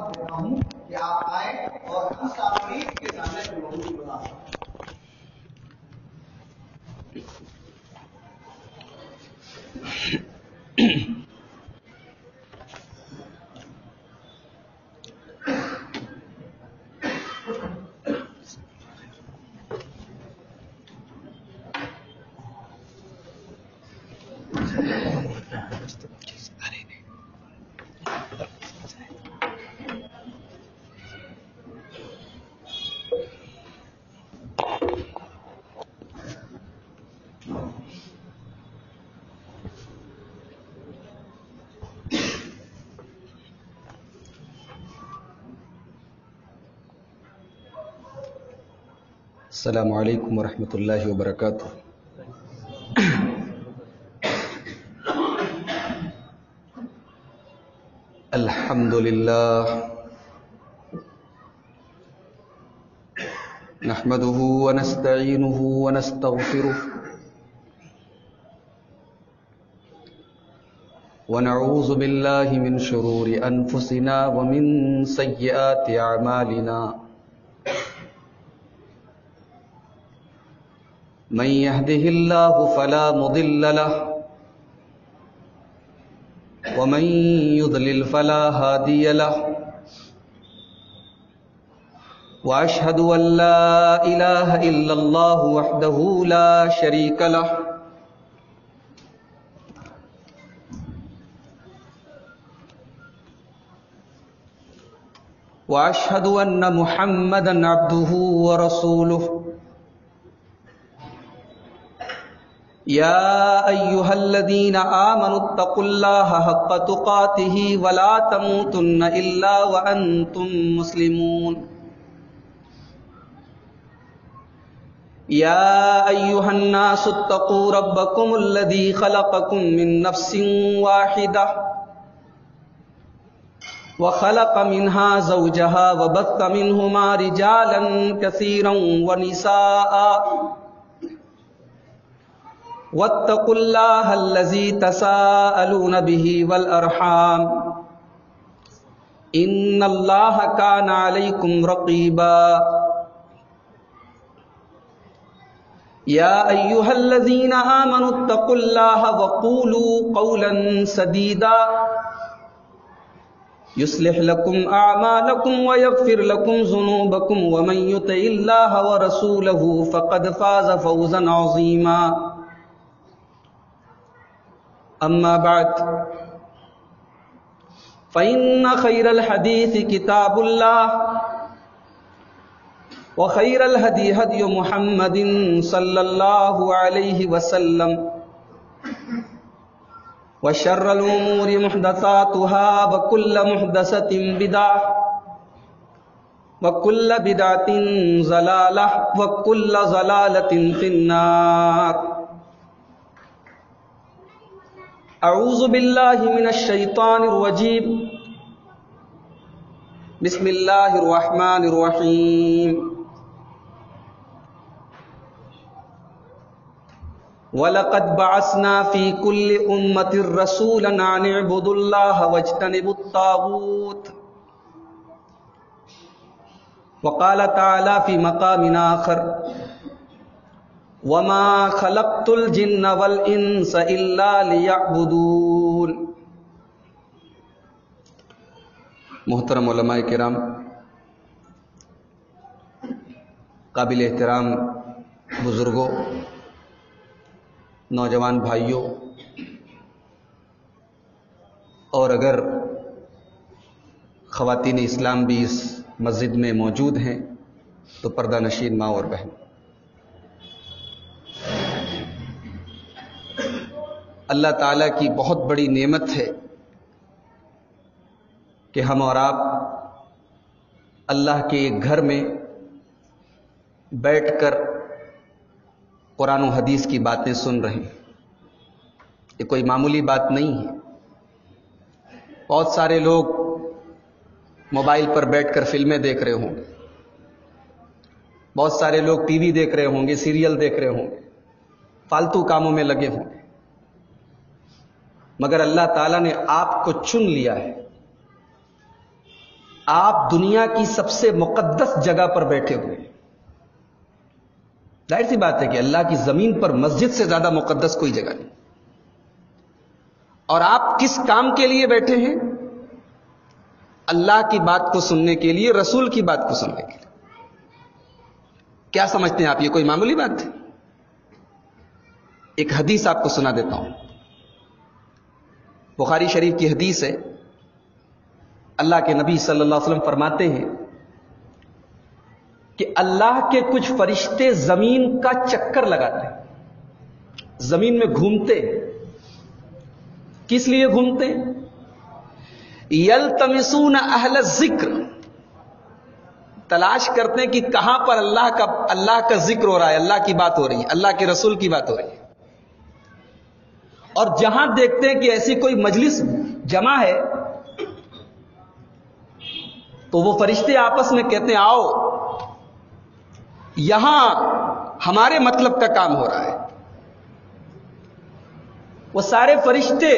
دعوت دیتا ہوں کہ آپ آئیں اور ہم سامنے کے سامنے سے موضوع بنا السلام علیکم ورحمۃ اللہ وبرکاتہ۔ الحمد للہ نحمده ونستعینه ونستغفره ونعوذ باللہ من شرور انفسنا ومن سیئات اعمالنا، من يهده الله فلا مضل له ومن يضلل فلا هادي له، وأشهد أن لا إله إلا الله وحده لا شريك له، وأشهد أن محمدا عبده ورسوله، يا أيها الذين آمنوا اتقوا الله حق تقاته ولا تموتن إلا وأنتم مسلمون، يا أيها الناس اتقوا ربكم الذي خلقكم من نفس واحدة وخلق منها زوجها وبث منهما رجالا كثيرا ونساء، واتقوا الله الذي تساءلون به والأرحام إن الله كان عليكم رقيبا، يا أيها الذين آمنوا اتقوا الله وقولوا قولا سديدا يصلح لكم أعمالكم ويغفر لكم ذنوبكم، ومن يطع الله ورسوله فقد فاز فوزا عظيما، أما بعد فإن خير الحديث كتاب الله، وخير الهدي هدي محمد صلى الله عليه وسلم، وشر الأمور محدثاتها وكل محدثة بدعة وكل بدعة ضلالة وكل ضلالة في النار۔ اعوذ باللہ من الشیطان الرجیم، بسم اللہ الرحمن الرحیم۔ وَلَقَدْ بَعَثْنَا فِي كُلِّ أُمَّةٍ رَسُولًا أَنِ اعْبُدُوا اللَّهَ وَاجْتَنِبُوا الطَّاغُوتَ۔ وقال تعالی فی مقام آخر، وَمَا خَلَقْتُ الْجِنَّ وَالْإِنسَ إِلَّا لِيَعْبُدُونَ۔ محترم علماء کرام، قابل احترام بزرگوں، نوجوان بھائیوں، اور اگر خواتین اسلام بھی اس مسجد میں موجود ہیں تو پردہ نشین ماں اور بہن، اللہ تعالیٰ کی بہت بڑی نعمت ہے کہ ہم اور آپ اللہ کے ایک گھر میں بیٹھ کر قرآن و حدیث کی باتیں سن رہے ہیں۔ یہ کوئی معمولی بات نہیں ہے۔ بہت سارے لوگ موبائل پر بیٹھ کر فلمیں دیکھ رہے ہوں گے، بہت سارے لوگ ٹی وی دیکھ رہے ہوں گے، سیریل دیکھ رہے ہوں گے، فالتو کاموں میں لگے ہوں گے، مگر اللہ تعالیٰ نے آپ کو چن لیا ہے، آپ دنیا کی سب سے مقدس جگہ پر بیٹھے ہوئے. ظاہر سی بات ہے کہ اللہ کی زمین پر مسجد سے زیادہ مقدس کوئی جگہ نہیں. اور آپ کس کام کے لیے بیٹھے ہیں؟ اللہ کی بات کو سننے کے لیے، رسول کی بات کو سننے کے لیے. کیا سمجھتے ہیں آپ یہ کوئی معمولی بات ہے؟ ایک حدیث آپ کو سنا دیتا ہوں. بخاری شریف کی حدیث ہے. اللہ کے نبی صلی اللہ علیہ وسلم فرماتے ہیں کہ اللہ کے کچھ فرشتے زمین کا چکر لگاتے ہیں، زمین میں گھومتے ہیں. کس لیے گھومتے ہیں؟ یلتمسون اہل الذکر، تلاش کرتے ہیں کہ کہاں پر اللہ کا ذکر ہو رہا ہے، اللہ کی بات ہو رہی ہے، اللہ کے رسول کی بات ہو رہی ہے. اور جہاں دیکھتے ہیں کہ ایسی کوئی مجلس جمع ہے تو وہ فرشتے آپس میں کہتے ہیں آؤ یہاں ہمارے مطلب کا کام ہو رہا ہے. وہ سارے فرشتے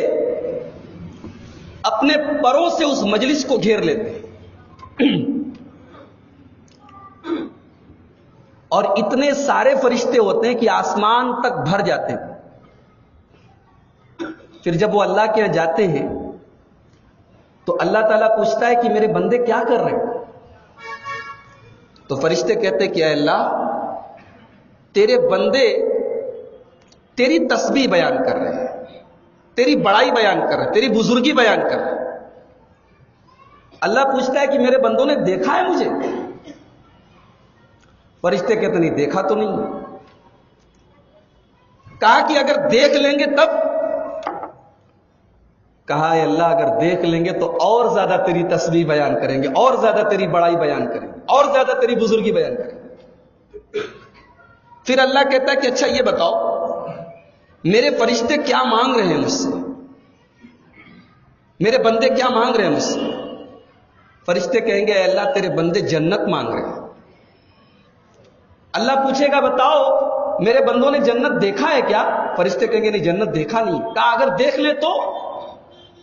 اپنے پروں سے اس مجلس کو گھیر لیتے ہیں اور اتنے سارے فرشتے ہوتے ہیں کہ آسمان تک بھر جاتے ہیں. پھر جب وہ اللہ کے یہاں جاتے ہیں تو اللہ تعالیٰ پوچھتا ہے کہ میرے بندے کیا کر رہے ہیں؟ تو فرشتے کہتے ہیں کہ اے اللہ تیرے بندے تیری تسبیح بیان کر رہے ہیں، تیری بڑائی بیان کر رہے ہیں، تیری بزرگی بیان کر رہے ہیں. اللہ پوچھتا ہے کہ میرے بندوں نے دیکھا ہے مجھے؟ فرشتے کہتے نہیں دیکھا تو نہیں. کہا کہ اگر دیکھ لیں گے تب؟ کہا اے اللہ اگر دیکھ لیں گے تو اور زیادہ تیری تسبیح بیان کریں گے، اور زیادہ تیری بڑائی بیان کریں گے، اور زیادہ تیری بزرگی بیان کریں گے. پھر اللہ کہتا ہے کہ اچھا یہ بتاؤ میرے فرشتے کیا مانگ رہے ہیں مجھ سے، میرے بندے کیا مانگ رہے ہیں مجھ سے؟ فرشتے کہیں گے اے اللہ تیرے بندے جنت مانگ رہے ہیں. اللہ پوچھے گا بتاؤ میرے بندوں نے جنت دیکھا ہے کیا؟ فرشتے کہیں گے نہیں جنت دیکھا نہیں. کہا اگر دیکھ لے تو؟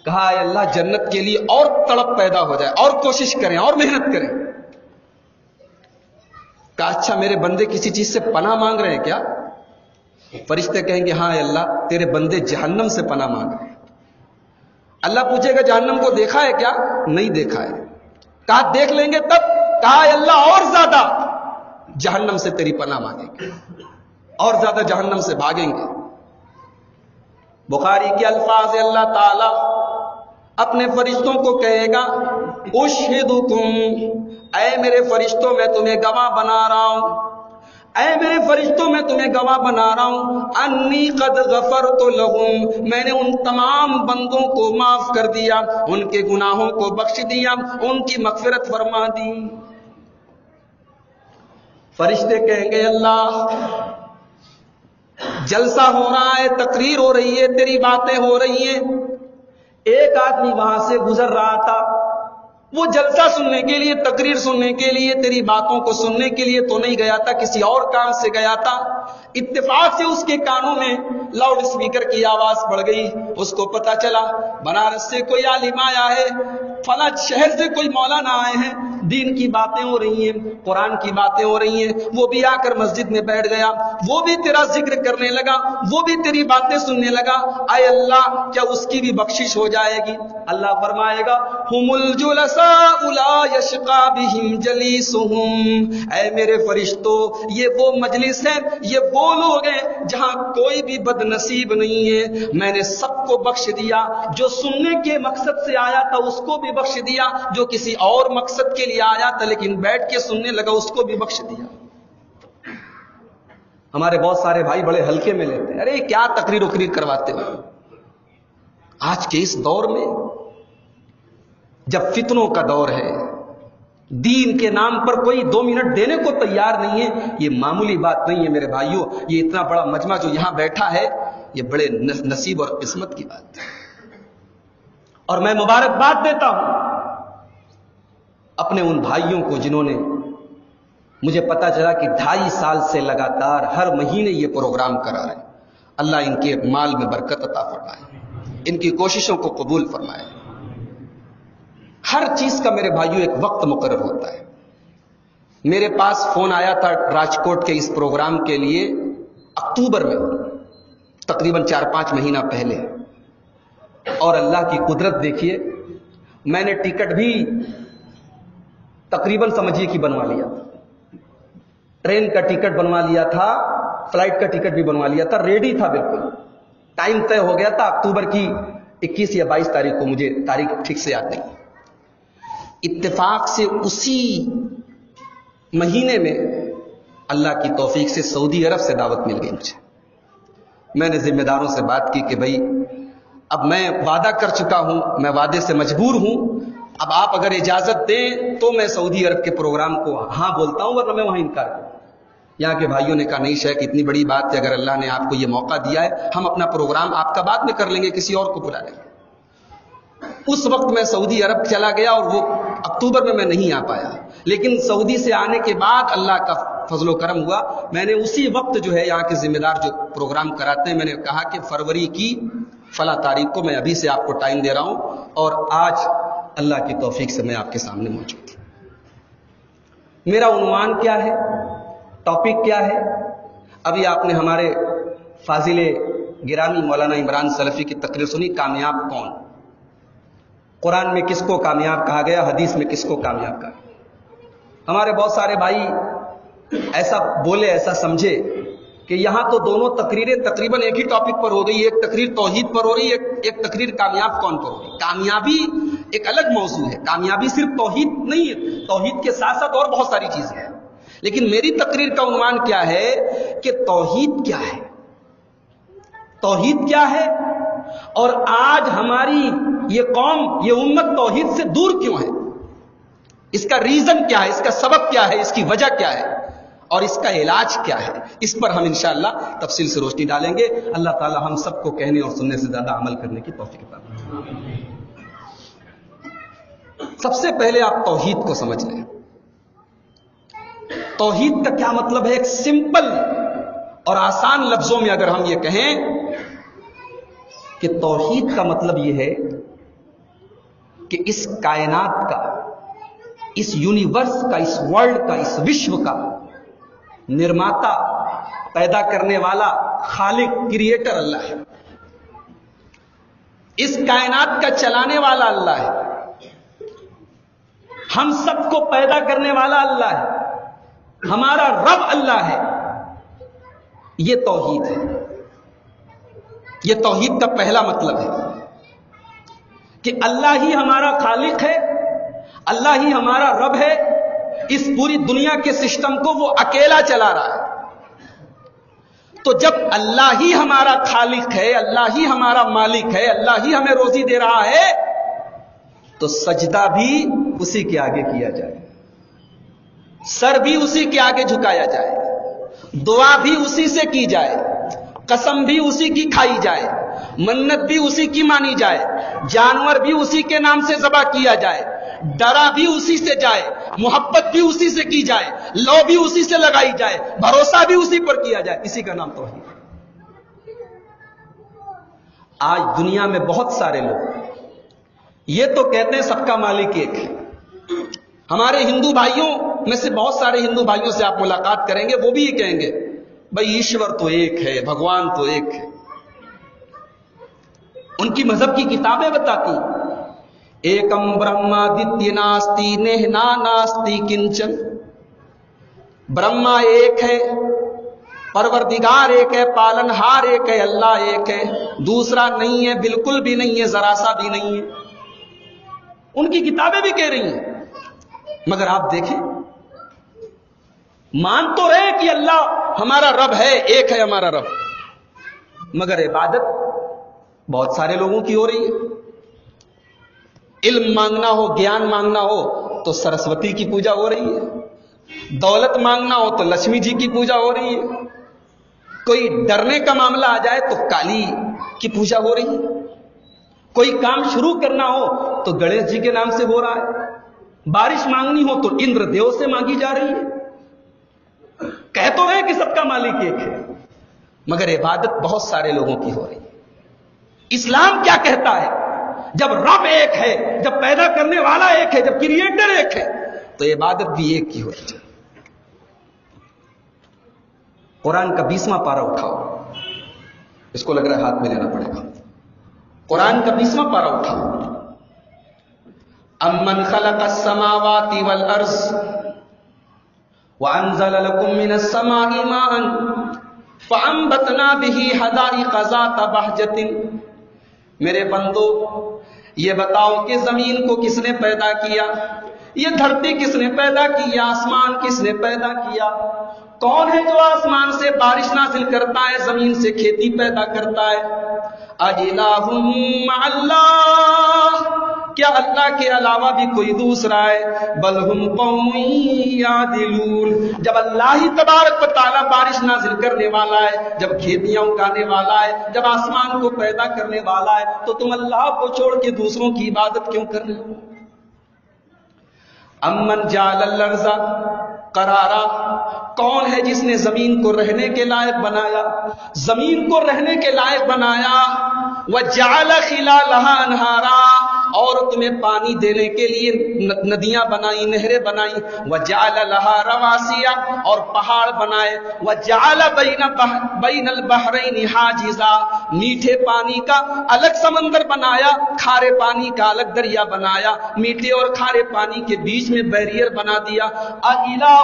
کہا اے اللہ جنت کے لیے اور تڑپ پیدا ہو جائے، اور کوشش کریں، اور محنت کریں. کہا اچھا میرے بندے کسی چیز سے پناہ مانگ رہے ہیں کیا؟ فرشتے کہیں گے ہاں اے اللہ تیرے بندے جہنم سے پناہ مانگ رہے ہیں. اللہ پوچھے گا جہنم کو دیکھا ہے کیا؟ نہیں دیکھا ہے. کہا دیکھ لیں گے تب؟ کہا اے اللہ اور زیادہ جہنم سے تیری پناہ مانگیں گے، اور زیادہ جہنم سے بھاگیں گے. بخاری کے الفاظ اللہ تعالی اپنے فرشتوں کو کہے گا اشہدکم، اے میرے فرشتوں میں تمہیں گواہ بنا رہا ہوں، اے میرے فرشتوں میں تمہیں گواہ بنا رہا ہوں انی قد غفرت لہم، میں نے ان تمام بندوں کو معاف کر دیا، ان کے گناہوں کو بخش دیا، ان کی مغفرت فرما دی. فرشتے کہیں گے اللہ جلسہ ہو رہا ہے، تقریر ہو رہی ہے، تیری باتیں ہو رہی ہیں. ایک آدمی وہاں سے گزر رہا تھا، وہ جلسہ سننے کے لیے، تقریر سننے کے لیے، تیری باتوں کو سننے کے لیے تو نہیں گیا تھا، کسی اور کام سے گیا تھا. اتفاق سے اس کے کانوں میں لاؤڈ اسپیکر کی آواز پڑ گئی. اس کو پتا چلا بنارس سے کوئی عالم آیا ہے، فلاں شہر سے کوئی مولانا آئے ہیں، دین کی باتیں ہو رہی ہیں، قرآن کی باتیں ہو رہی ہیں. وہ بھی آ کر مسجد میں بیٹھ گیا، وہ بھی تیرا ذکر کرنے لگا، وہ بھی تیری باتیں سننے لگا. اے اللہ کیا اس کی بھی بخشش ہو جائے گی؟ اللہ فرمائے گا ہم الجلساء لا یشقی بہم جلیسہم، اے میرے فرشتوں یہ وہ مجلس ہے، یہ وہ لوگ ہیں جہاں کوئی بھی بد نصیب نہیں ہے. میں نے سب کو بخش دیا، جو سننے کے مقصد سے آیا تھا اس کو بھی بخش دیا، جو کسی اور مقصد کے لیے آیا تھا لیکن بیٹھ کے سننے لگا اس کو بھی بخش دیا. ہمارے بہت سارے بھائی بڑے ہلکے میں لیتے ہیں، ارے کیا تقریر وقریر کرواتے ہو. آج کے اس دور میں جب فتنوں کا دور ہے، دین کے نام پر کوئی 2 منٹ دینے کو تیار نہیں ہے. یہ معمولی بات نہیں ہے میرے بھائیوں، یہ اتنا بڑا مجمع جو یہاں بیٹھا ہے یہ بڑے نصیب اور قسمت کی بات ہے. اور میں مبارکباد دیتا ہوں اپنے ان بھائیوں کو جنہوں نے، مجھے پتا چلا کہ 2.5 سال سے لگاتار ہر مہینے یہ پروگرام کرا رہے ہیں. اللہ ان کے مال میں برکت عطا فرمائے، ان کی کوششوں کو قبول فرمائے. ہر چیز کا میرے بھائیوں ایک وقت مقرر ہوتا ہے. میرے پاس فون آیا تھا راجکوٹ کے اس پروگرام کے لیے اکتوبر میں، تقریباً 4-5 مہینہ پہلے، اور اللہ کی قدرت دیکھیے، میں نے ٹکٹ بھی تقریباً سمجھیے کہ بنوا لیا تھا. ٹرین کا ٹکٹ بنوا لیا تھا، فلائٹ کا ٹکٹ بھی بنوا لیا تھا، ریڈی تھا بالکل. ٹائم طے ہو گیا تھا اکتوبر کی 21 یا 22 تاریخ کو، مجھے تاریخ ٹھیک سے یاد نہیں. اتفاق سے اسی مہینے میں اللہ کی توفیق سے سعودی عرب سے دعوت مل گئی مجھے. میں نے ذمہ داروں سے بات کی کہ بھائی اب میں وعدہ کر چکا ہوں، میں وعدے سے مجبور ہوں، اب آپ اگر اجازت دیں تو میں سعودی عرب کے پروگرام کو ہاں بولتا ہوں، ورنہ میں وہاں انکار کروں. یہاں کے بھائیوں نے کہا نہیں شیخ، اتنی بڑی بات ہے، اگر اللہ نے آپ کو یہ موقع دیا ہے، ہم اپنا پروگرام آپ کا بعد میں کر لیں گے، کسی اور کو بلا لیں گے. اس وقت میں سعودی عرب چلا گیا اور وہ اکتوبر میں نہیں آ پایا، لیکن سعودی سے آنے کے بعد اللہ کا فضل و کرم ہوا. میں نے اسی وقت جو ہے یہاں کے ذمہ دار جو پروگرام کراتے ہیں، میں نے کہا کہ فروری کی فلاں تاریخ کو میں ابھی سے آپ کو ٹائم دے رہا ہوں، اور آج اللہ کی توفیق سے میں آپ کے سامنے موجود ہوں. میرا عنوان کیا ہے، ٹاپک کیا ہے؟ ابھی آپ نے ہمارے فاضل گرامی مولانا عمران سلفی کی تقریر سنی، کامیاب کون. قرآن میں کس کو کامیاب کہا گیا، حدیث میں کس کو کامیاب کہا گیا. ہمارے بہت سارے بھائی ایسا بولے، ایسا سمجھے کہ یہاں تو دونوں تقریریں تقریباً ایک ہی ٹاپک پر ہو گئی، ایک تقریر توحید پر ہو رہی ہے، ایک تقریر کامیاب کون پر ہو رہی ہے. کامیابی ایک الگ موضوع ہے، کامیابی صرف توحید نہیں ہے، توحید کے ساتھ ساتھ اور بہت ساری چیزیں ہیں. لیکن میری تقریر کا عنوان کیا ہے کہ توحید کیا ہے، توحید کیا ہے، اور آج ہماری یہ قوم، یہ امت توحید سے دور کیوں ہے، اس کا ریزن کیا ہے، اس کا سبب کیا ہے، اس کی وجہ کیا ہے، اور اس کا علاج کیا ہے. اس پر ہم انشاءاللہ تفصیل سے روشنی ڈالیں گے. اللہ تعالی ہم سب کو کہنے اور سننے سے زیادہ عمل کرنے کی توفیق عطا فرمائے. سب سے پہلے آپ توحید کو سمجھ لیں. توحید کا کیا مطلب ہے؟ ایک سمپل اور آسان لفظوں میں اگر ہم یہ کہیں کہ توحید کا مطلب یہ ہے کہ اس کائنات کا، اس یونیورس کا، اس ورلڈ کا، اس وشو کا نرماتا، پیدا کرنے والا، خالق، کریٹر اللہ ہے. اس کائنات کا چلانے والا اللہ ہے. ہم سب کو پیدا کرنے والا اللہ ہے، ہمارا رب اللہ ہے. یہ توحید ہے. یہ توحید کا پہلا مطلب ہے کہ اللہ ہی ہمارا خالق ہے، اللہ ہی ہمارا رب ہے. اس پوری دنیا کے سسٹم کو وہ اکیلا چلا رہا ہے. تو جب اللہ ہی ہمارا خالق ہے، اللہ ہی ہمارا مالک ہے، اللہ ہی ہمیں روزی دے رہا ہے، تو سجدہ بھی اسی کے آگے کیا جائے، سر بھی اسی کے آگے جھکایا جائے، دعا بھی اسی سے کی جائے، قسم بھی اسی کی کھائی جائے، منت بھی اسی کی مانی جائے، جانور بھی اسی کے نام سے ذبح کیا جائے، ڈرا بھی اسی سے جائے، محبت بھی اسی سے کی جائے، لو بھی اسی سے لگائی جائے، بھروسہ بھی اسی پر کیا جائے. اسی کا نام توحید ہے. آج دنیا میں بہت سارے لوگ یہ تو کہتے ہیں سب کا مالک ایک ہے. ہمارے ہندو بھائیوں میں سے بہت سارے ہندو بھائیوں سے آپ ملاقات کریں گے، وہ بھی یہ کہیں گے بھائی ایشور تو ایک ہے، بھگوان تو ایک ہے. ان کی مذہب کی کتابیں بتاتی ایکم برہمادتیہ ناستی نیہنا ناستی کنچن. برہما ایک ہے، پروردگار ایک ہے، پالنہار ایک ہے، اللہ ایک ہے، دوسرا نہیں ہے، بالکل بھی نہیں ہے، ذرا سا بھی نہیں ہے. ان کی کتابیں بھی کہہ رہی ہیں. مگر آپ دیکھیں، مان تو رہے کہ اللہ ہمارا رب ہے، ایک ہے ہمارا رب، مگر عبادت بہت سارے لوگوں کی ہو رہی ہے. علم مانگنا ہو، گیان مانگنا ہو تو سرسوتی کی پوجا ہو رہی ہے، دولت مانگنا ہو تو لکشمی جی کی پوجا ہو رہی ہے، کوئی ڈرنے کا معاملہ آ جائے تو کالی کی پوجا ہو رہی ہے، کوئی کام شروع کرنا ہو تو گنیش جی کے نام سے ہو رہا ہے، بارش مانگنی ہو تو اندر دیو سے مانگی جا رہی ہے. کہہ تو رہے کہ سب کا مالک ایک ہے، مگر عبادت بہت سارے لوگوں کی ہو رہی ہے. اسلام کیا کہتا ہے؟ جب رب ایک ہے، جب پیدا کرنے والا ایک ہے، جب کریٹر ایک ہے، تو عبادت بھی ایک ہی ہونی چاہیے۔ قرآن کا 20واں پارہ اٹھاؤ، اس کو لگ رہا ہے ہاتھ میں لینا پڑے گا۔ قرآن کا 20واں پارہ اٹھاؤ۔ امن خلق السماوات والارض وانزل لكم من السماء ماء فانبتنا به حدائق ذات بہجۃ۔ میرے بندو یہ بتاؤ کہ زمین کو کس نے پیدا کیا، یہ دھرتی کس نے پیدا کی، آسمان کس نے پیدا کیا؟ کون ہے جو آسمان سے بارش نازل کرتا ہے، زمین سے کھیتی پیدا کرتا ہے؟ اِلٰہٌ مع اللہ، کیا اللہ کے علاوہ بھی کوئی دوسرا ہے؟ بل ہم قوم یعدلون، جب اللہ ہی تبارک و تعالیٰ بارش نازل کرنے والا ہے، جب کھیتیاں اگانے والا ہے، جب آسمان کو پیدا کرنے والا ہے، تو تم اللہ کو چھوڑ کے دوسروں کی عبادت کیوں کر رہے ہو؟ امن جعل الارض قرارا، کون ہے جس نے زمین کو رہنے کے لائق بنایا، زمین کو رہنے کے لائق بنایا؟ وجعل خلالها انہارا، اور تمہیں پانی دینے کے لیے ندیاں بنائی، نہریں بنائی۔ وجعل لها رواسیا، اور پہاڑ بنائے۔ وجعل بین البحرین حاجزا، میٹھے پانی کا الگ سمندر بنایا، کھارے پانی کا الگ دریا بنایا، میٹھے اور کھارے پانی کے بیچ میں بیریئر بنا دیا۔ اِلٰہٌ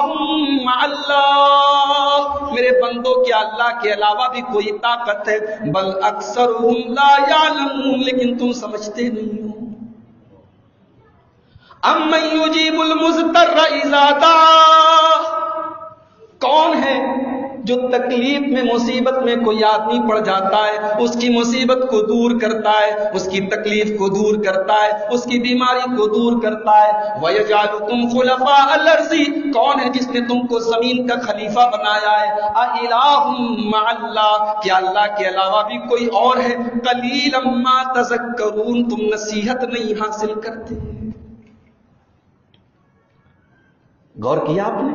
مع اللہ، میرے بندوں کیا اللہ کے علاوہ بھی کوئی طاقت ہے؟ بل اکثرهم لا یعلمون، لیکن تم سمجھتے نہیں ہو۔ امن یجیب المضطر اذا دعا، کون ہے جو تکلیف میں، مصیبت میں کوئی آدمی پڑ جاتا ہے، اس کی مصیبت کو دور کرتا ہے، اس کی تکلیف کو دور کرتا ہے، اس کی بیماری کو دور کرتا ہے۔ وَيَجْعَلُكُمْ خُلَفَاءَ الْأَرْضِ، کون ہے جس نے تم کو زمین کا خلیفہ بنایا ہے؟ اَإِلٰهٌ مع اللہ، کیا اللہ کے علاوہ بھی کوئی اور ہے؟ قَلِيلًا مَا تَذَكَّرُونَ، تم نصیحت نہیں حاصل کرتے۔ غور کیا آپ نے؟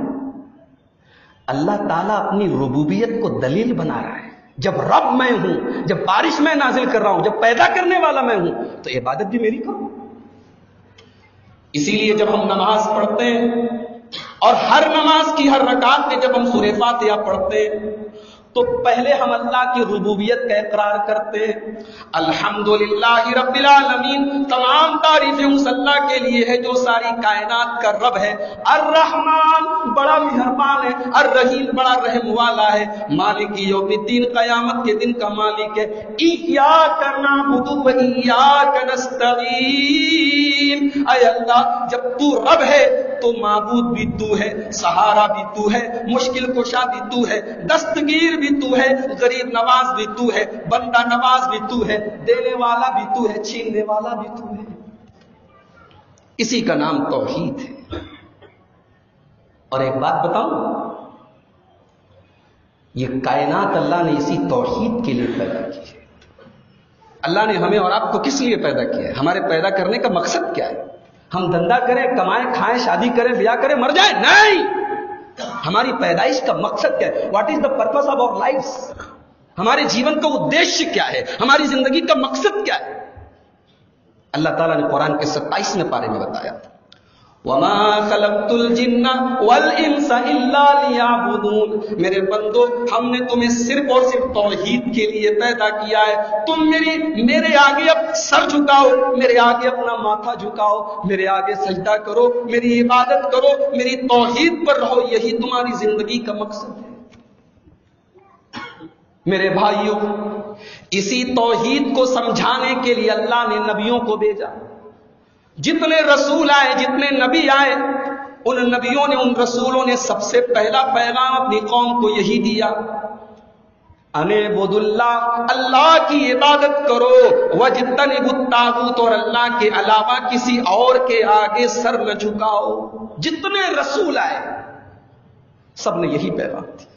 اللہ تعالیٰ اپنی ربوبیت کو دلیل بنا رہا ہے۔ جب رب میں ہوں، جب بارش میں نازل کر رہا ہوں، جب پیدا کرنے والا میں ہوں، تو عبادت بھی میری کرو۔ اسی لیے جب ہم نماز پڑھتے ہیں، اور ہر نماز کی ہر رکعت میں جب ہم سورہ فاتحہ پڑھتے ہیں، تو پہلے ہم اللہ کی ربوبیت کا اقرار کرتے ہیں۔ الحمدللہ رب العالمین، تمام تعریفیں اس اللہ کے لیے ہے جو ساری کائنات کا رب ہے۔ الرحمن، بڑا مہربان ہے۔ الرحیم، بڑا رحم والا ہے۔ مالک یوم الدین، قیامت کے دن کا مالک ہے۔ ایاک نعبد و ایاک نستعین، اے اللہ جب تو رب ہے تو معبود بھی تو ہے، سہارا بھی تو ہے، مشکل کشا بھی تو ہے، دستگیر بھی تو ہے، غریب نواز بھی تو ہے، بندہ نواز بھی تو ہے، دینے والا بھی تو ہے، چھیننے والا بھی تو ہے۔ اسی کا نام توحید ہے۔ اور ایک بات بتاؤں، یہ کائنات اللہ نے اسی توحید کے لیے پیدا کی ہے۔ اللہ نے ہمیں اور آپ کو کس لیے پیدا کیا ہے؟ ہمارے پیدا کرنے کا مقصد کیا ہے؟ ہم دھندا کریں، کمائیں، کھائیں، شادی کریں، بیاہ کریں، مر جائیں؟ نہیں، ہماری پیدائش کا مقصد کیا ہے؟ What is the purpose of our life? ہمارے جیون کا ادیشیہ کیا ہے؟ ہماری زندگی کا مقصد کیا ہے؟ اللہ تعالیٰ نے قرآن کے 27ویں پارے میں بتایا، وَمَا خَلَقْتُ الْجِنَّ وَالْإِنسَ إِلَّا لِيَعْبُدُونَ، میرے بندو ہم نے تمہیں صرف اور صرف توحید کے لیے پیدا کیا ہے۔ تم میرے آگے اب سر جھکاؤ، میرے آگے اپنا ماتھا جھکاؤ، میرے آگے سجدہ کرو، میری عبادت کرو، میری توحید پر رہو، یہی تمہاری زندگی کا مقصد ہے۔ میرے بھائیوں، اسی توحید کو سمجھانے کے لیے اللہ نے نبیوں کو بھیجا۔ جتنے رسول آئے، جتنے نبی آئے، ان نبیوں نے، ان رسولوں نے سب سے پہلا پیغام اپنی قوم کو یہی دیا، اعبدوا اللہ، اللہ کی عبادت کرو، واجتنبوا الطاغوت، اور اللہ کے علاوہ کسی اور کے آگے سر نہ جھکاؤ۔ جتنے رسول آئے سب نے یہی پیغام دیا۔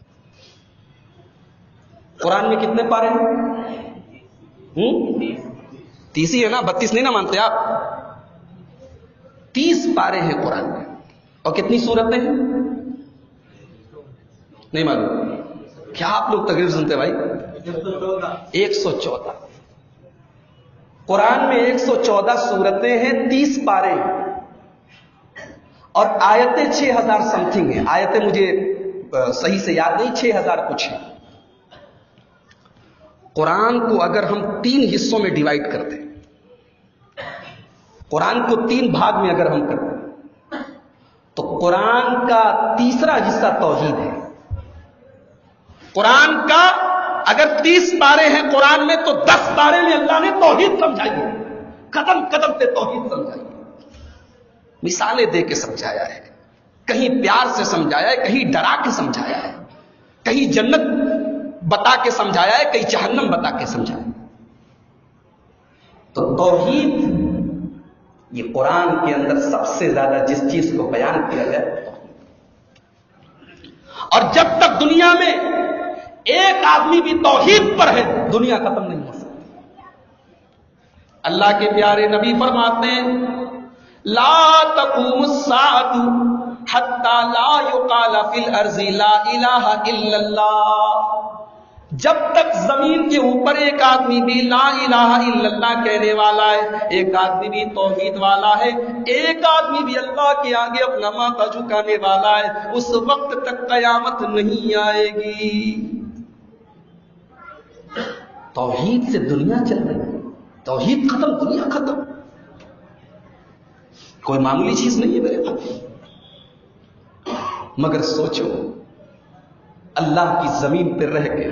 قرآن میں کتنے پارے ہیں؟ 30 ہی ہے نا، 32 نہیں نا مانتے آپ؟ 30 پارے ہیں قرآن میں، اور کتنی سورتیں ہیں نہیں معلوم؟ کیا آپ لوگ تقریر سنتے بھائی؟ 114۔ قرآن میں 114 سورتیں ہیں، 30 پارے ہیں، اور آیتیں 6000 سم تھنگ ہیں. آیتیں مجھے صحیح سے یاد نہیں، 6000 کچھ ہیں. قرآن کو اگر ہم 3 حصوں میں ڈیوائڈ کر دیں، قرآن کو 3 بھاگ میں اگر ہم کر دیں، تو قرآن کا تیسرا حصہ توحید ہے. قرآن کا اگر 30 پارے ہیں قرآن میں، تو 10 پارے میں اللہ نے توحید سمجھائی ہے، قدم قدم پہ توحید سمجھائی ہے. مثالیں دے کے سمجھایا ہے، کہیں پیار سے سمجھایا ہے، کہیں ڈرا کے سمجھایا ہے، کہیں جنت بتا کے سمجھایا ہے، کہیں جہنم بتا کے سمجھایا ہے. تو توحید یہ قرآن کے اندر سب سے زیادہ جس چیز کو بیان کیا گیا، اور جب تک دنیا میں ایک آدمی بھی توحید پر ہے دنیا ختم نہیں ہو سکتی. اللہ کے پیارے نبی فرماتے ہیں لا تقوم الساعة حتى لا يقال في الارض لا الہ الا اللہ. جب تک زمین کے اوپر ایک آدمی بھی لا الہ الا اللہ کہنے والا ہے، ایک آدمی بھی توحید والا ہے، ایک آدمی بھی اللہ کے آگے اپنا ماتھا جھکانے والا ہے، اس وقت تک قیامت نہیں آئے گی. توحید سے دنیا چل رہی ہے، توحید ختم دنیا ختم. کوئی معمولی چیز نہیں ہے میرے بھائی. مگر سوچو، اللہ کی زمین پہ رہ کے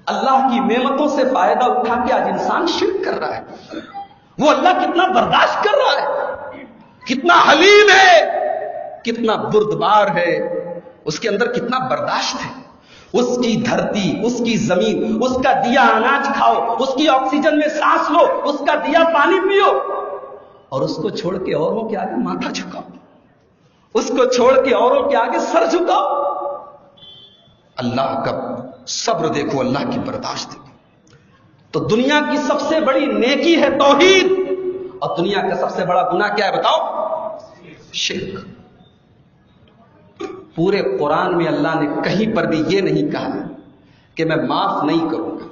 اللہ کی نعمتوں سے فائدہ اٹھا کے آج انسان شرک کر رہا ہے. وہ اللہ کتنا برداشت کر رہا ہے، کتنا حلیم ہے، کتنا بردبار ہے، اس کے اندر کتنا برداشت ہے. اس کی دھرتی، اس کی زمین، اس کا دیا اناج کھاؤ، اس کی آکسیجن میں سانس لو، اس کا دیا پانی پیو، اور اس کو چھوڑ کے اوروں کے آگے ماتھا جھکاؤ، اس کو چھوڑ کے اوروں کے آگے سر جھکاؤ. اللہ کا صبر دیکھو، اللہ کی برداشت دیکھو. تو دنیا کی سب سے بڑی نیکی ہے توحید، اور دنیا کا سب سے بڑا گناہ کیا ہے بتاؤ؟ شرک. پورے قرآن میں اللہ نے کہیں پر بھی یہ نہیں کہا کہ میں معاف نہیں کروں گا.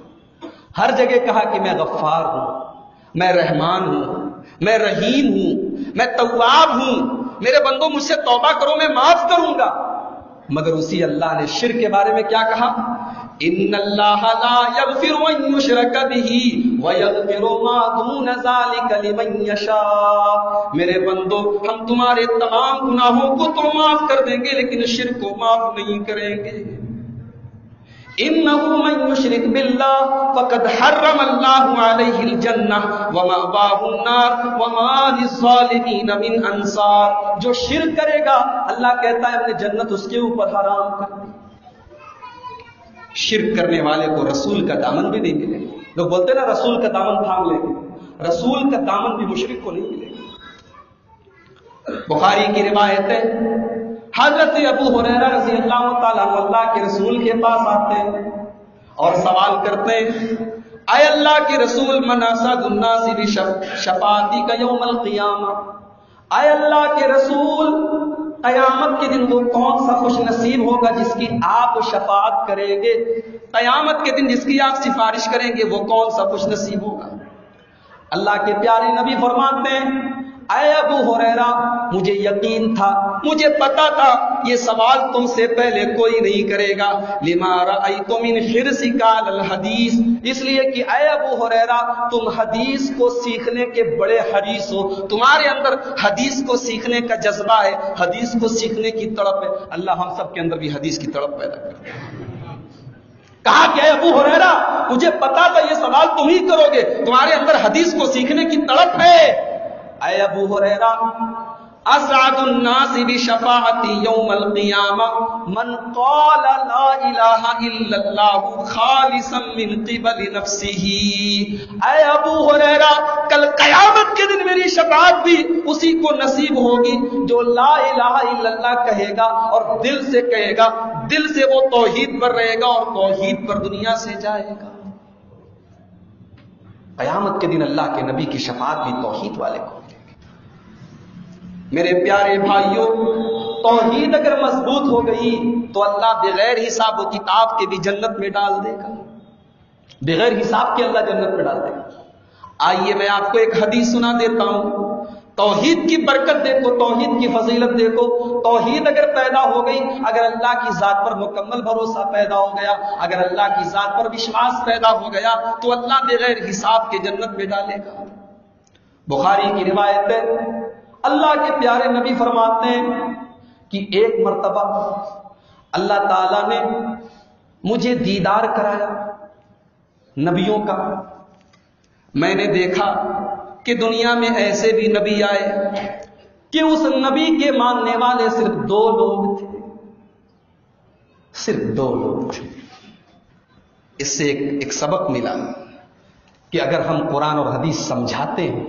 ہر جگہ کہا کہ میں غفار ہوں، میں رحمان ہوں، میں رحیم ہوں، میں تواب ہوں، میرے بندوں مجھ سے توبہ کرو میں معاف کروں گا. مگر اسی اللہ نے شرک کے بارے میں کیا کہا؟ ان اللہ لا یغفر ان یشرک بہ ویغفر ما دون ذلک لمن یشاء. میرے بندو ہم تمہارے تمام گناہوں کو تو معاف کر دیں گے لیکن شرک کو معاف نہیں کریں گے. انه من یشرک باللہ فقد حرم اللہ علیہ الجنہ ومأواہ النار وما للظالمین من انصار. جو شرک کرے گا اللہ کہتا ہے اپنے جنت اس کے اوپر حرام کر دی. شرک کرنے والے کو رسول کا دامن بھی نہیں ملے گا. لوگ بولتے ہیں نا رسول کا دامن تھام لیں گے، رسول کا دامن بھی مشرک کو نہیں ملے گا. بخاری کی روایت ہے، حضرت ابو ہریرہ رضی اللہ تعالیٰ عنہ اللہ کے رسول کے پاس آتے ہیں اور سوال کرتے ہیں، اے اللہ کے رسول من اسعد الناس بشفاعتی کا یوم القیامہ. اے اللہ کے رسول قیامت کے دن وہ کون سا خوش نصیب ہوگا جس کی آپ شفاعت کریں گے؟ قیامت کے دن جس کی آپ سفارش کریں گے وہ کون سا خوش نصیب ہوگا؟ اللہ کے پیارے نبی فرماتے ہیں، اے ابو ہریرہ مجھے یقین تھا، مجھے پتا تھا یہ سوال تم سے پہلے کوئی نہیں کرے گا. لما رأیت من حرصک علی الحدیث، اس لیے کہ اے ابو ہریرہ تم حدیث کو سیکھنے کے بڑے حریص ہو، تمہارے اندر حدیث کو سیکھنے کا جذبہ ہے، حدیث کو سیکھنے کی تڑپ ہے. اللہ ہم سب کے اندر بھی حدیث کی تڑپ پیدا کرے. کہا کہ اے ابو ہریرہ مجھے پتا تھا یہ سوال تم ہی کرو گے، تمہارے اندر حدیث کو سیکھنے کی تڑپ ہے. اے ابو ہریرہ اسعد الناس بشفاعتی یوم القیامہ من قال لا الہ الا اللہ خالصا من قبل نفسہ. اے ابو ہریرہ کل قیامت کے دن میری شفاعت بھی اسی کو نصیب ہوگی جو لا الہ الا اللہ کہے گا اور دل سے کہے گا، دل سے وہ توحید پر رہے گا اور توحید پر دنیا سے جائے گا. قیامت کے دن اللہ کے نبی کی شفاعت بھی توحید والے کو. میرے پیارے بھائیوں، توحید اگر مضبوط ہو گئی تو اللہ بغیر حساب و کتاب کے بھی جنت میں ڈال دے گا، بغیر حساب کے اللہ جنت میں ڈال دے گا. آئیے میں آپ کو ایک حدیث سنا دیتا ہوں. توحید کی برکت دیکھو, توحید کی فضیلت دیکھو. توحید اگر پیدا ہو گئی, اگر اللہ کی ذات پر مکمل بھروسہ پیدا ہو گیا, اگر اللہ کی ذات پر وشواس پیدا ہو گیا, تو اللہ بغیر حساب کے جنت میں ڈالے گا. بخاری کی روایت ہے, اللہ کے پیارے نبی فرماتے ہیں کہ ایک مرتبہ اللہ تعالیٰ نے مجھے دیدار کرایا نبیوں کا. میں نے دیکھا کہ دنیا میں ایسے بھی نبی آئے کہ اس نبی کے ماننے والے صرف 2 لوگ تھے, صرف 2 لوگ تھے. اس سے ایک سبق ملا کہ اگر ہم قرآن اور حدیث سمجھاتے ہیں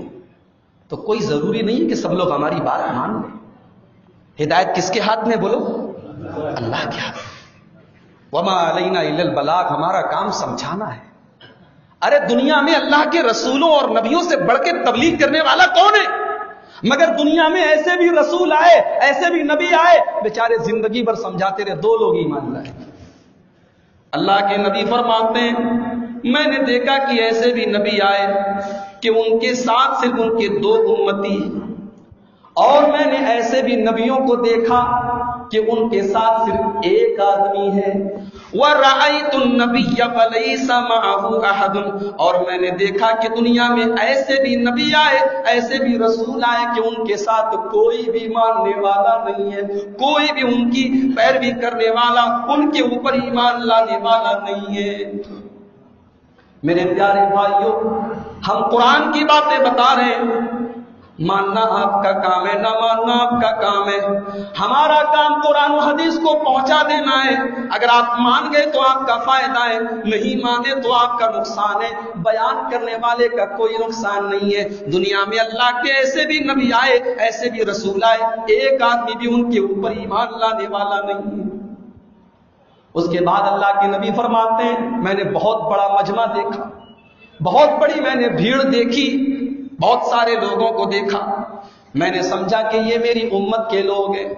تو کوئی ضروری نہیں کہ سب لوگ ہماری بات مان لیں. ہدایت کس کے ہاتھ میں بولو؟ اللہ کے ہاتھ میں. وما علینا الا البلاغ, ہمارا کام سمجھانا ہے. ارے دنیا میں اللہ کے رسولوں اور نبیوں سے بڑھ کے تبلیغ کرنے والا کون ہے؟ مگر دنیا میں ایسے بھی رسول آئے, ایسے بھی نبی آئے, بیچارے زندگی بھر سمجھاتے رہے, 2 لوگ ایمان لائے. اللہ کے نبی فرماتے ہیں میں نے دیکھا کہ ایسے بھی نبی آئے کہ ان کے ساتھ صرف ان کے 2 امتی, اور میں نے ایسے بھی نبیوں کو دیکھا کہ ان کے ساتھ صرف 1 آدمی ہے. وَرَأَيْتُ النَّبِيَّ فَلَيْسَ مَعَهُ أَحَدٌ, اور میں نے دیکھا کہ دنیا میں ایسے بھی نبی آئے, ایسے بھی رسول آئے کہ ان کے ساتھ کوئی بھی ماننے والا نہیں ہے, کوئی بھی ان کی پیروی کرنے والا, ان کے اوپر ایمان لانے والا نہیں ہے. میرے پیارے بھائیوں, ہم قرآن کی باتیں بتا رہے ہیں. ماننا آپ کا کام ہے, نہ ماننا آپ کا کام ہے. ہمارا کام قرآن و حدیث کو پہنچا دینا ہے. اگر آپ مان گئے تو آپ کا فائدہ ہے, نہیں مانے تو آپ کا نقصان ہے. بیان کرنے والے کا کوئی نقصان نہیں ہے. دنیا میں اللہ کے ایسے بھی نبی آئے, ایسے بھی رسول آئے, 1 آدمی بھی ان کے اوپر ایمان لانے والا نہیں ہے. اس کے بعد اللہ کے نبی فرماتے ہیں میں نے بہت بڑا مجمع دیکھا, بہت بڑی میں نے بھیڑ دیکھی, بہت سارے لوگوں کو دیکھا. میں نے سمجھا کہ یہ میری امت کے لوگ ہیں.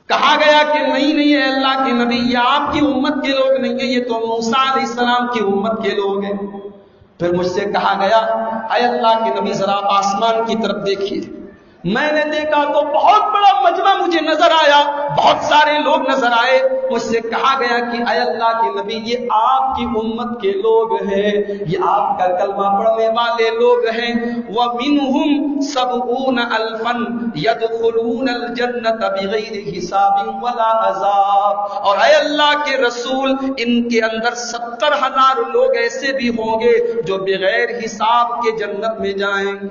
کہا گیا کہ نہیں ہے اللہ کے نبی, یہ آپ کی امت کے لوگ نہیں ہیں, یہ تو موسیٰ علیہ السلام کی امت کے لوگ ہیں. پھر مجھ سے کہا گیا اے اللہ کے نبی ذرا آپ آسمان کی طرف دیکھیے. میں نے دیکھا تو بہت بڑا مجمع مجھے نظر آیا, بہت سارے لوگ نظر آئے. مجھ سے کہا گیا کہ اے اللہ کے نبی یہ آپ کی امت کے لوگ ہیں, یہ آپ کا کلمہ پڑھنے والے لوگ ہیں. وَمِنْهُمْ 70,000 يَدْخُلُونَ الْجَنَّةَ بِغَيْرِ حِسَابٍ وَلَا عَذَابٍ, اور اے اللہ کے رسول ان کے اندر 70,000 لوگ ایسے بھی ہوں گے جو بغیر حساب کے جنت میں جائیں گے.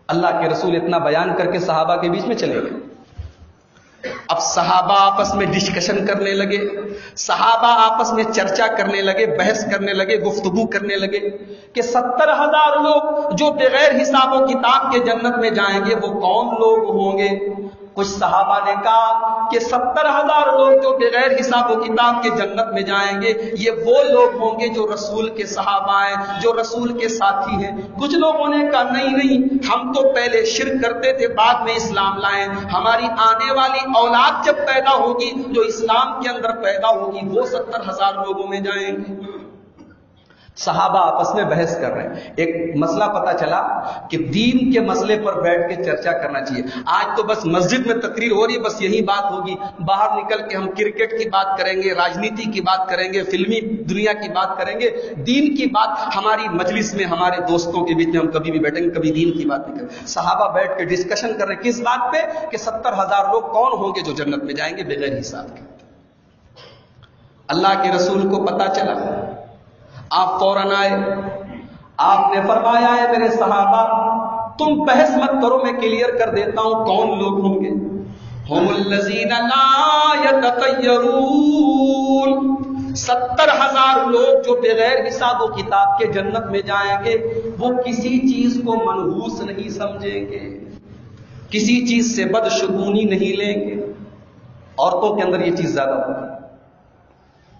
اللہ کے رسول اتنا بیان کر کے صحابہ کے بیچ میں چلے گئے. اب صحابہ آپس میں ڈسکشن کرنے لگے, صحابہ آپس میں چرچا کرنے لگے, بحث کرنے لگے, گفتگو کرنے لگے کہ 70,000 لوگ جو بغیر حساب و کتاب کے جنت میں جائیں گے وہ کون لوگ ہوں گے. کچھ صحابہ نے کہا کہ 70,000 لوگ جو بغیر حساب و کتاب کے جنت میں جائیں گے یہ وہ لوگ ہوں گے جو رسول کے صحابہ ہیں, جو رسول کے ساتھی ہیں. کچھ لوگوں نے کہا نہیں, ہم تو پہلے شرک کرتے تھے, بعد میں اسلام لائے, ہماری آنے والی اولاد جب پیدا ہوگی جو اسلام کے اندر پیدا ہوگی وہ 70,000 لوگوں میں جائیں گے. صحابہ آپس میں بحث کر رہے ہیں. ایک مسئلہ پتا چلا کہ دین کے مسئلے پر بیٹھ کے چرچا کرنا چاہیے. آج تو بس مسجد میں تقریر ہو رہی ہے, بس یہی بات ہوگی. باہر نکل کے ہم کرکٹ کی بات کریں گے, راجنیتی کی بات کریں گے, فلمی دنیا کی بات کریں گے. دین کی بات ہماری مجلس میں ہمارے دوستوں کے بیچ میں ہم کبھی بھی بیٹھیں گے, کبھی دین کی بات نہیں کریں. صحابہ بیٹھ کے ڈسکشن کر رہے ہیں کس بات پہ کہ 70,000 لوگ کون ہوں گے جو جنت میں جائیں گے بغیر حساب کے. اللہ کے رسول کو پتا چلا, آپ فوراً آئے, آپ نے فرمایا ہے میرے صحابہ تم بحث مت کرو, میں کلیئر کر دیتا ہوں کون لوگ ہوں گے. ہم الذین لا یتطیرون, 70,000 لوگ جو بغیر حساب و کتاب کے جنت میں جائیں گے وہ کسی چیز کو منحوس نہیں سمجھیں گے, کسی چیز سے بدشگونی نہیں لیں گے. عورتوں کے اندر یہ چیز زیادہ ہوتی ہے.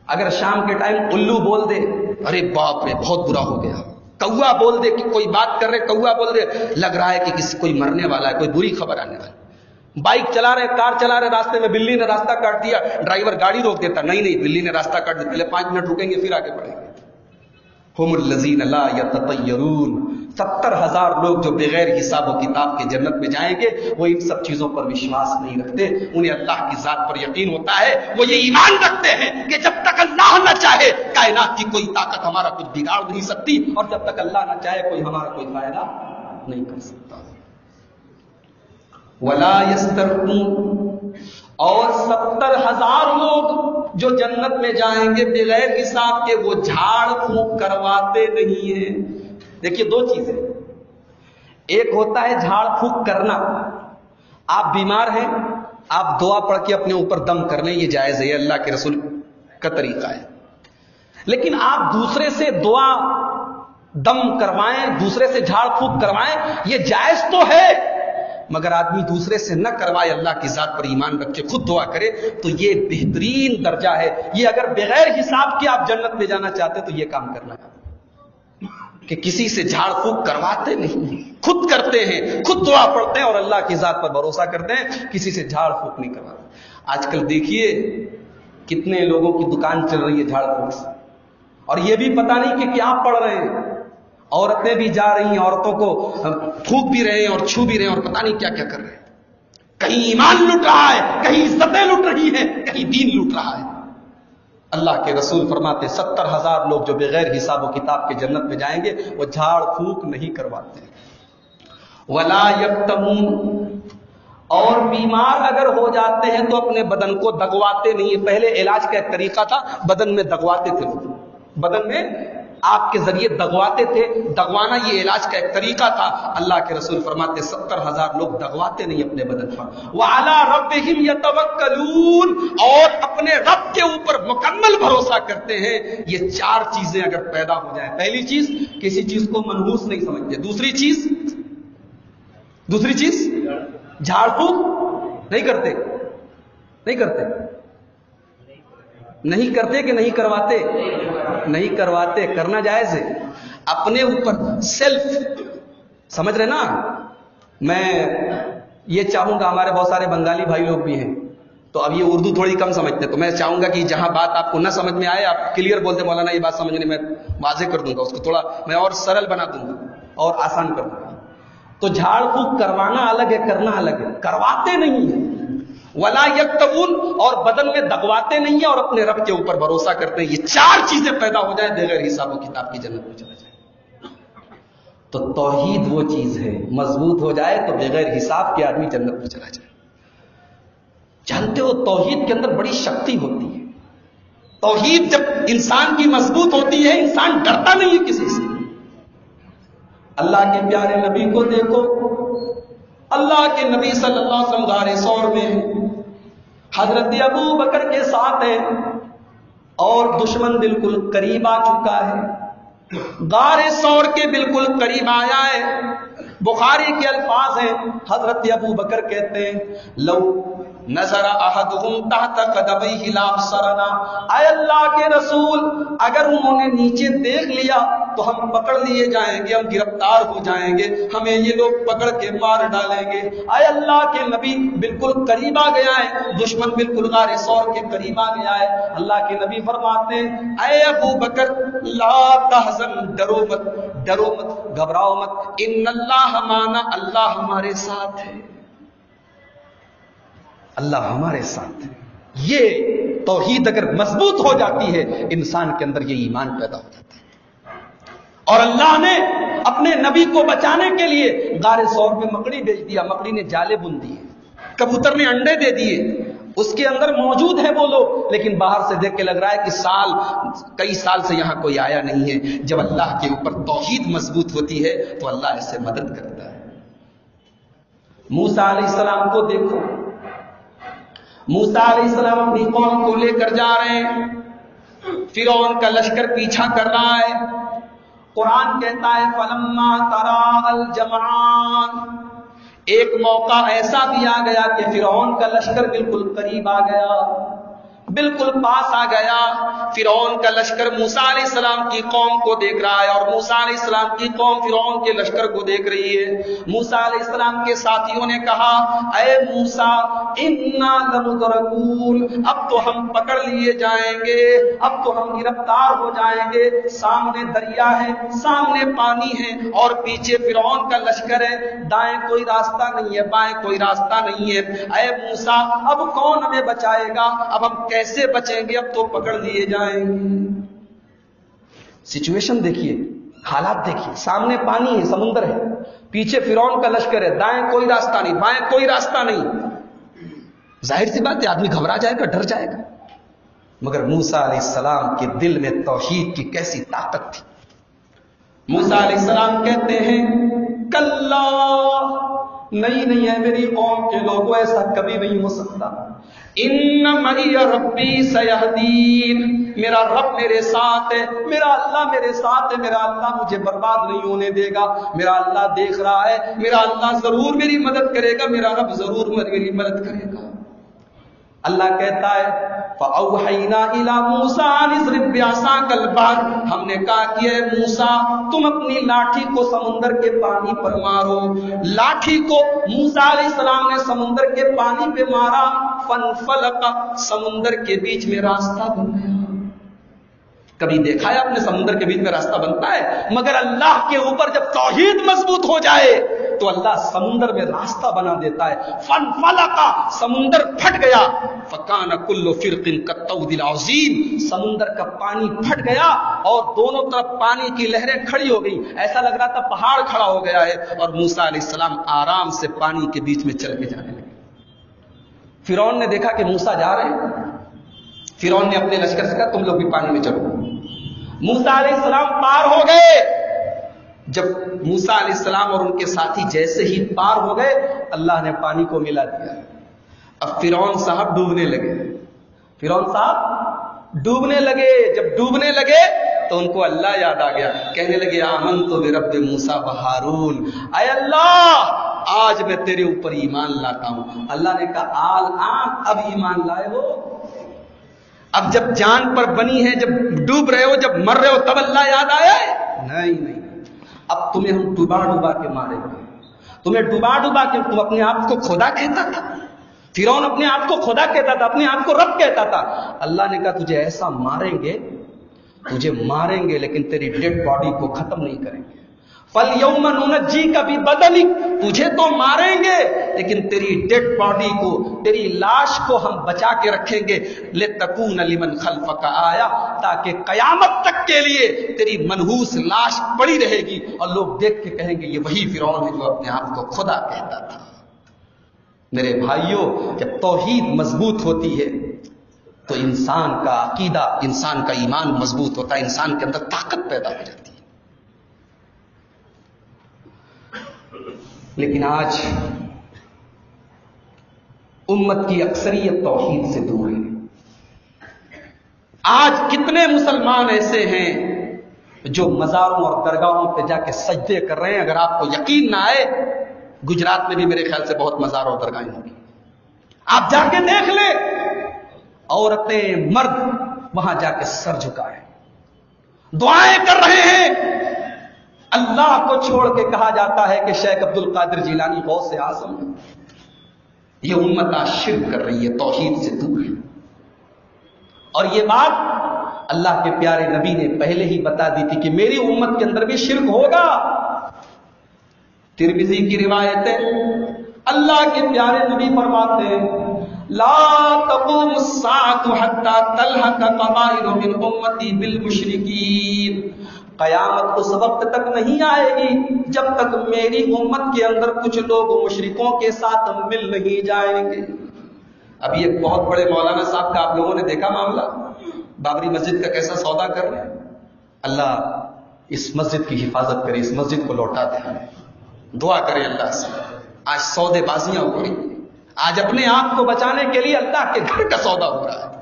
اگر شام کے ٹائم الو بول دے, ارے باپ رے بہت برا ہو گیا. کوا بول دے کہ کوئی بات کر رہے, کوا بول دے لگ رہا ہے کہ کسی کوئی مرنے والا ہے, کوئی بری خبر آنے والی. بائک چلا رہے, کار چلا رہے, راستے میں بلی نے راستہ کاٹ دیا, ڈرائیور گاڑی روک دیتا, نہیں بلی نے راستہ کاٹ دیا, پہلے 5 منٹ رکیں گے پھر آگے بڑھیں گے. ہم الذین لا یتطیرون، 70,000 لوگ جو بغیر حساب و کتاب کے جنت میں جائیں گے، وہ ان سب چیزوں پر وشواس نہیں رکھتے، انہیں اللہ کی ذات پر یقین ہوتا ہے، وہ یہ ایمان رکھتے ہیں کہ جب تک اللہ نہ چاہے کائنات کی کوئی طاقت ہمارا کچھ بگاڑ نہیں سکتی، اور جب تک اللہ نہ چاہے کوئی ہمارا کوئی فائدہ نہیں کر سکتا۔ ولا یسترقون، اور 70,000 لوگ جو جنت میں جائیں گے بغیر حساب کے، وہ جھاڑ پھونک کرواتے نہیں ہیں۔ دیکھیے دو چیزیں، ایک ہوتا ہے جھاڑ پھونک کرنا، آپ بیمار ہیں، آپ دعا پڑھ کے اپنے اوپر دم کر لیں، یہ جائز ہے، یہ اللہ کے رسول کا طریقہ ہے۔ لیکن آپ دوسرے سے دعا دم کروائیں، دوسرے سے جھاڑ پھونک کروائیں، یہ جائز تو ہے، مگر آدمی دوسرے سے نہ کروائے، اللہ کی ذات پر ایمان رکھ کے خود دعا کرے، تو یہ بہترین درجہ ہے۔ یہ اگر بغیر حساب کے آپ جنت میں جانا چاہتے تو یہ کام کرنا ہے کہ کسی سے جھاڑ پھونک کرواتے نہیں، خود کرتے ہیں، خود دعا پڑھتے ہیں اور اللہ کی ذات پر بھروسہ کرتے ہیں، کسی سے جھاڑ پھونک نہیں کرواتے۔ آج کل دیکھیے کتنے لوگوں کی دکان چل رہی ہے جھاڑ پھونک سے، اور یہ بھی پتہ نہیں کہ کیا پڑھ رہے ہیں، عورتیں بھی جا رہی ہیں، عورتوں کو پھونک بھی رہے ہیں اور چھو بھی رہے ہیں اور پتہ نہیں کیا کیا کر رہے ہیں۔ کہیں ایمان لٹ رہا ہے، کہیں عزتیں لٹ رہی ہیں، کہیں دین لٹ رہا ہے۔ اللہ کے رسول فرماتے 70,000 لوگ جو بغیر حساب و کتاب کے جنت میں جائیں گے، وہ جھاڑ پھونک نہیں کرواتے۔ ولا یکتمون، اور بیمار اگر ہو جاتے ہیں تو اپنے بدن کو دغواتے نہیں۔ پہلے علاج کا ایک طریقہ تھا، بدن میں دغواتے تھے، بدن میں آپ کے ذریعے دغواتے تھے، دغوانا یہ علاج کا ایک طریقہ تھا۔ اللہ کے رسول فرماتے 70,000 لوگ دغواتے نہیں اپنے بدن پر۔ وَعَلَىٰ رَبِّهِمْ يَتَوَكَّلُونَ، اور اپنے رب کے اوپر مکمل بھروسہ کرتے ہیں۔ یہ چار چیزیں اگر پیدا ہو جائیں، پہلی چیز کسی چیز کو منحوس نہیں سمجھتے، دوسری چیز جھاڑ پھونک نہیں کرتے کہ نہیں کرواتے، نہیں کرواتے، کرنا جائز ہے۔ اپنے اوپر سیلف، سمجھ رہے نا؟ میں یہ چاہوں گا، ہمارے بہت سارے بنگالی بھائی لوگ بھی ہیں، تو اب یہ اردو تھوڑی کم سمجھتے، تو میں چاہوں گا کہ جہاں بات آپ کو نہ سمجھ میں آئے آپ کلیئر بولتے، مولانا یہ بات سمجھنے میں واضح کر دوں گا، اس کو تھوڑا میں اور سرل بنا دوں گا اور آسان کر دوں گا۔ تو جھاڑ پھونک کروانا الگ ہے، کرنا الگ ہے، کرواتے نہیں ہیں۔ ولا یکتمون، اور بدن میں دغواتے نہیں ہیں اور اپنے رب کے اوپر بھروسہ کرتے ہیں۔ یہ چار چیزیں پیدا ہو جائیں، بغیر حساب و کتاب کی جنت میں چلا جائے۔ تو توحید وہ چیز ہے، مضبوط ہو جائے تو بغیر حساب کے آدمی جنت میں چلا جائے۔ جانتے ہو توحید کے اندر بڑی شکتی ہوتی ہے۔ توحید جب انسان کی مضبوط ہوتی ہے، انسان ڈرتا نہیں ہے کسی سے۔ اللہ کے پیارے نبی کو دیکھو، اللہ کے نبی صلی اللہ علیہ وسلم غار ثور میں حضرت ابو بکر کے ساتھ ہیں اور دشمن بالکل قریب آ چکا ہے، غار ثور کے بالکل قریب آیا ہے۔ بخاری کے الفاظ ہیں، حضرت ابو بکر کہتے ہیں لو نظر احدهم تحت قدمیہ لابصرنا، اے اللہ کے رسول اگر انہوں نے نیچے دیکھ لیا تو ہم پکڑ لیے جائیں گے، ہم گرفتار ہو جائیں گے، ہمیں یہ لوگ پکڑ کے مار ڈالیں گے۔ اے اللہ کے نبی بالکل قریب آ گیا ہے، دشمن بالکل غار ثور کے قریب آ گیا ہے۔ اللہ کے نبی فرماتے ہیں اے ابو بکر لا تحزن، ڈرو مت، گھبراؤ مت، ان اللہ معنا، اللہ ہمارے ساتھ ہے، اللہ ہمارے ساتھ ہے۔ یہ توحید اگر مضبوط ہو جاتی ہے، انسان کے اندر یہ ایمان پیدا ہو جاتا ہے۔ اور اللہ نے اپنے نبی کو بچانے کے لیے غار ثور میں مکڑی بھیج دیا، مکڑی نے جالے بن دیے، کبوتر نے انڈے دے دیے، اس کے اندر موجود ہے وہ لوگ، لیکن باہر سے دیکھ کے لگ رہا ہے کہ کئی سال سے یہاں کوئی آیا نہیں ہے۔ جب اللہ کے اوپر توحید مضبوط ہوتی ہے تو اللہ اس سے مدد کرتا ہے۔ موسیٰ علیہ السلام کو دیکھو، موسیٰ علیہ السلام اپنی قوم کو لے کر جا رہے ہیں، فرعون کا لشکر پیچھا کر رہا ہے۔ قرآن کہتا ہے فلما تراءى الجمعان، ایک موقع ایسا بھی آ گیا کہ فرعون کا لشکر بالکل قریب آ گیا۔ بالکل پاس آ گیا. فرعون کا لشکر موسیٰ علیہ السلام کی قوم کو دیکھ رہا ہے اور موسیٰ علیہ السلام کی قوم فرعون کے لشکر کو دیکھ رہی ہے. موسیٰ علیہ السلام کے ساتھیوں نے کہا اے موسیٰ انا لمدرکون, اب تو ہم پکڑ لیے جائیں گے, اب تو ہم گرفتار ہو جائیں گے. سامنے دریا ہے, سامنے پانی ہے اور پیچھے فرعون کا لشکر ہے. دائیں کوئی راستہ نہیں ہے, بائیں کوئی راستہ نہیں ہے. اے موسیٰ اب کون ہمیں بچائے گا, اب ہم کیسے بچیں گے, اب تو پکڑ لیے جائیں گے. سچویشن دیکھیے, حالات دیکھیے. سامنے پانی ہے, سمندر ہے, پیچھے فرعون کا لشکر ہے, دائیں کوئی راستہ نہیں, بائیں کوئی راستہ نہیں. ظاہر سی بات ہے آدمی گھبرا جائے گا, ڈر جائے گا. مگر موسیٰ علیہ السلام کے دل میں توحید کی کیسی طاقت تھی. موسیٰ علیہ السلام کہتے ہیں کلا, نہیں ہے میری قوم کے لوگوں, ایسا کبھی نہیں ہو سکتا. ان معی ربی سیہدین, میرا رب میرے ساتھ ہے, میرا اللہ میرے ساتھ ہے, میرا اللہ مجھے برباد نہیں ہونے دے گا, میرا اللہ دیکھ رہا ہے, میرا اللہ ضرور میری مدد کرے گا, میرا رب ضرور میری مدد کرے گا. اللہ کہتا ہے فَأَوْحَيْنَا إِلَى مُوسَىٰ أَنِ اضْرِب بِّعَصَاكَ الْبَحْرَ, ہم نے کہا کہ اے موسیٰ تم اپنی لاٹھی کو سمندر کے پانی پر مارو. لاٹھی کو موسیٰ علیہ السلام نے سمندر کے پانی پہ مارا, فَانْفَلَقَ, سمندر کے بیچ میں راستہ بن گیا. کبھی دیکھا ہے آپ نے سمندر کے بیچ میں راستہ بنتا ہے؟ مگر اللہ کے اوپر جب توحید مضبوط ہو جائے تو اللہ سمندر میں راستہ بنا دیتا ہے. فَانْفَلَقَ, سمندر پھٹ گیا. فَكَانَ كُلُّ فِرْقٍ كَالطَّوْدِ الْعَظِيمِ, سمندر کا پانی پھٹ گیا اور دونوں طرف پانی کی لہریں کھڑی ہو گئی. ایسا لگ رہا تھا پہاڑ کھڑا ہو گیا ہے, اور موسیٰ علیہ السلام آرام سے پانی کے بیچ میں چل کے جانے لگے. فرعون نے دیکھا کہ موسیٰ جا رہے ہیں, فرعون نے اپنے لشکر سے کہا تم لوگ بھی پانی میں چلو. موسیٰ علیہ السلام پار ہو گئے. جب موسیٰ علیہ السلام اور ان کے ساتھی جیسے ہی پار ہو گئے, اللہ نے پانی کو ملا دیا. اب فرعون صاحب ڈوبنے لگے, فرعون صاحب ڈوبنے لگے. جب ڈوبنے لگے تو ان کو اللہ یاد آ گیا, کہنے لگے آمنت برب موسیٰ و ہارون, اے اللہ آج میں تیرے اوپر ایمان لاتا ہوں. اللہ نے کہا آن اب ایمان لائے ہو, اب جب جان پر بنی ہے, جب ڈوب رہے ہو, جب مر رہے ہو, تب اللہ یاد آیا ہے؟ نہیں, اب تمہیں ہم ڈوبا ڈوبا کے مارے گے, تمہیں ڈوبا ڈوبا کے. تم اپنے آپ کو خدا کہتا تھا, فرعون اپنے آپ کو خدا کہتا تھا, اپنے آپ کو رب کہتا تھا. اللہ نے کہا تجھے ایسا ماریں گے, تجھے ماریں گے لیکن تیری ڈیڈ باڈی کو ختم نہیں کریں گے. فَالْيَوْمَ نُنَجِّيكَ بِبَدَنِكَ, تجھے تو ماریں گے لیکن تیری ڈیڈ باڈی کو, تیری لاش کو ہم بچا کے رکھیں گے. لِتَكُونَ لِمَنْ خَلْفَكَ آیَةً, تاکہ قیامت تک کے لیے تیری منحوس لاش پڑی رہے گی اور لوگ دیکھ کے کہیں گے یہ وہی فرعون ہے جو اپنے آپ کو خدا کہتا تھا. میرے بھائیوں, جب توحید مضبوط ہوتی ہے تو انسان کا عقیدہ, انسان کا ایمان مضبوط ہوتا ہے, انسان کے اندر طاقت پیدا ہو جاتی ہے. لیکن آج امت کی اکثریت توحید سے دور ہے. آج کتنے مسلمان ایسے ہیں جو مزاروں اور درگاہوں پہ جا کے سجدے کر رہے ہیں. اگر آپ کو یقین نہ آئے, گجرات میں بھی میرے خیال سے بہت مزار اور درگاہیں ہوں گی, آپ جا کے دیکھ لیں. عورتیں مرد وہاں جا کے سر جھکائے دعائیں کر رہے ہیں. اللہ کو چھوڑ کے کہا جاتا ہے کہ شیخ عبد القادر جیلانی غوث اعظم ہے. یہ امت آج شرک کر رہی ہے, توحید سے دور ہے. اور یہ بات اللہ کے پیارے نبی نے پہلے ہی بتا دی تھی کہ میری امت کے اندر بھی شرک ہوگا. ترمذی کی روایت ہے, اللہ کے پیارے نبی فرماتے ہیں لا تقوم الساعة حتى تلحق قبائل من امتی بالمشرکین, قیامت اس وقت تک نہیں آئے گی جب تک میری امت کے اندر کچھ لوگ مشرکوں کے ساتھ مل نہیں جائیں گے. اب یہ بہت بڑے مولانا صاحب کا آپ لوگوں نے دیکھا معاملہ, بابری مسجد کا کیسا سودا کر رہے ہیں. اللہ اس مسجد کی حفاظت کرے, اس مسجد کو لوٹا دے. دعا کریں اللہ سے. آج سودے بازیاں ہو رہی, آج اپنے آپ کو بچانے کے لیے اللہ کے گھر کا سودا ہو رہا ہے.